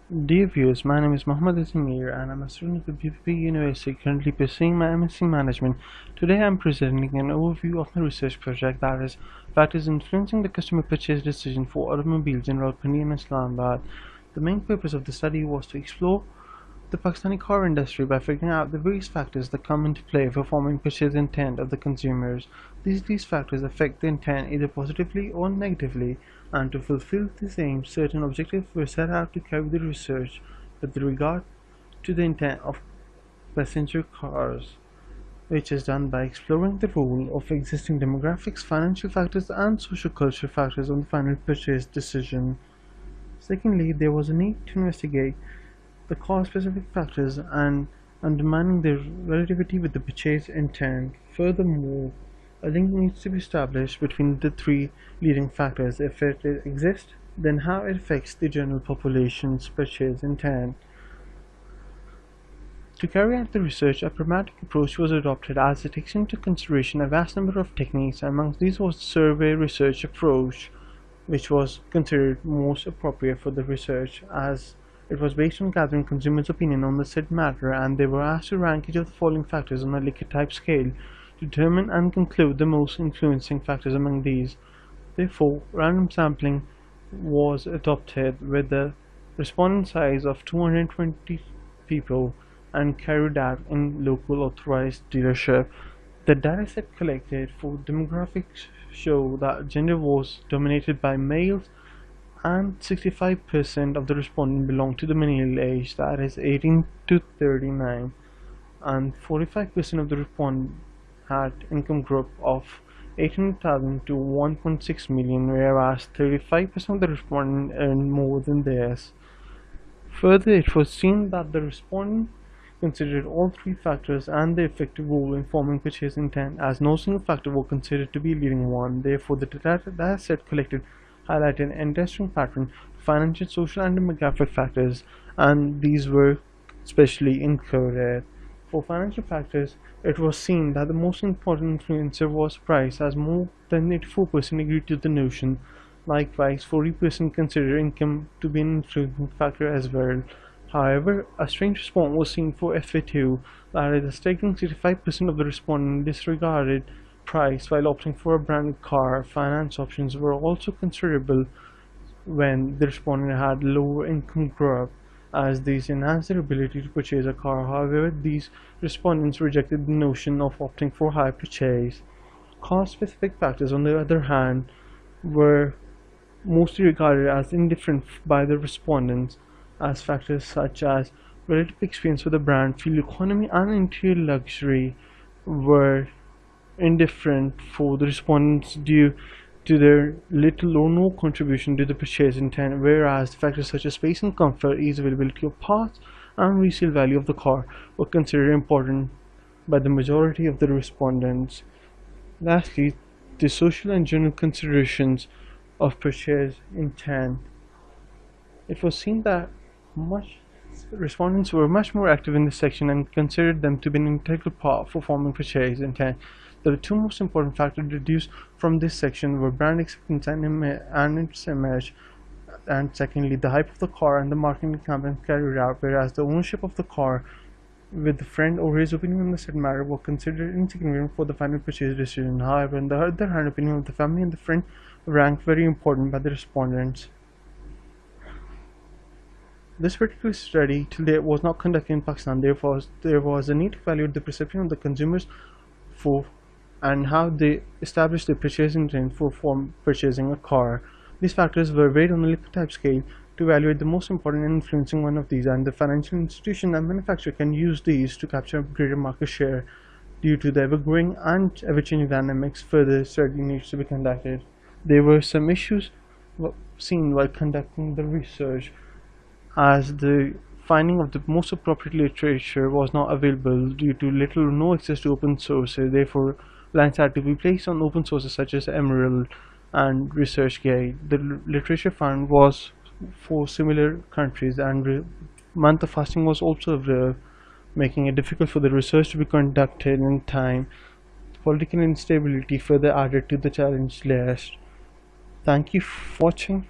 Dear viewers, my name is Mohammad Azimir and I'm a student at BPP University currently pursuing my MSc Management. Today I am presenting an overview of my research project that is factors influencing the customer purchase decision for automobiles in Rawalpindi and Islamabad. The main purpose of the study was to explore the Pakistani car industry by figuring out the various factors that come into play for forming purchase intent of the consumers. These factors affect the intent either positively or negatively, and to fulfill this aim, certain objectives were set out to carry the research with regard to the intent of passenger cars, which is done by exploring the role of existing demographics, financial factors, and social cultural factors on the final purchase decision. Secondly, there was a need to investigate the cause-specific factors and undermining their relativity with the purchase intent. Furthermore, a link needs to be established between the three leading factors. If it exists, then how it affects the general population's purchase intent. To carry out the research, a pragmatic approach was adopted as it takes into consideration a vast number of techniques. Amongst these was the survey research approach, which was considered most appropriate for the research as it was based on gathering consumers' opinion on the said matter, and they were asked to rank each of the following factors on a Likert type scale to determine and conclude the most influencing factors among these. Therefore, random sampling was adopted with the respondent size of 220 people and carried out in local authorized dealership. The dataset collected for demographics show that gender was dominated by males and 65% of the respondents belong to the millennial age, that is 18 to 39, and 45% of the respondents had income group of 18,000 to 1.6 million, whereas 35% of the respondents earned more than this. Further, it was seen that the respondents considered all three factors and their effective role in forming purchase intent, as no single factor was considered to be a leading one. Therefore, the data set collected highlighted an interesting pattern: financial, social, and demographic factors, and these were specially included. For financial factors, it was seen that the most important influencer was price, as more than 84% agreed to the notion. Likewise, 40% considered income to be an influencing factor as well. However, a strange response was seen for FA2, that is, a staggering 65% of the respondents disregarded price while opting for a branded car. Finance options were also considerable when the respondent had lower income group, as these enhanced their ability to purchase a car. However, these respondents rejected the notion of opting for high purchase. Cost-specific factors, on the other hand, were mostly regarded as indifferent by the respondents, as factors such as relative experience with the brand, fuel economy, and interior luxury were indifferent for the respondents due to their little or no contribution to the purchase intent, whereas factors such as space and comfort, ease, availability of parts, and resale value of the car were considered important by the majority of the respondents. Lastly, the social and general considerations of purchase intent. It was seen that respondents were much more active in this section and considered them to be an integral part for forming purchase intent. The two most important factors deduced from this section were brand acceptance and its image, and secondly, the hype of the car and the marketing campaign carried out, whereas the ownership of the car with a friend or his opinion on the said matter were considered insignificant for the final purchase decision. However, on the other hand, opinion of the family and the friend ranked very important by the respondents. This particular study till date was not conducted in Pakistan. Therefore, there was a need to evaluate the perception of the consumers for and how they established their purchasing intent for purchasing a car. These factors were weighed on a Likert type scale to evaluate the most important and influencing one of these, and the financial institution and manufacturer can use these to capture greater market share. Due to the ever-growing and ever-changing dynamics, further study needs to be conducted. There were some issues seen while conducting the research, as the finding of the most appropriate literature was not available due to little or no access to open sources. Therefore, reliance had to be placed on open sources such as Emerald and ResearchGate. The literature found was for similar countries, and month of fasting was also observed, making it difficult for the research to be conducted in time. Political instability further added to the challenge list. Thank you for watching.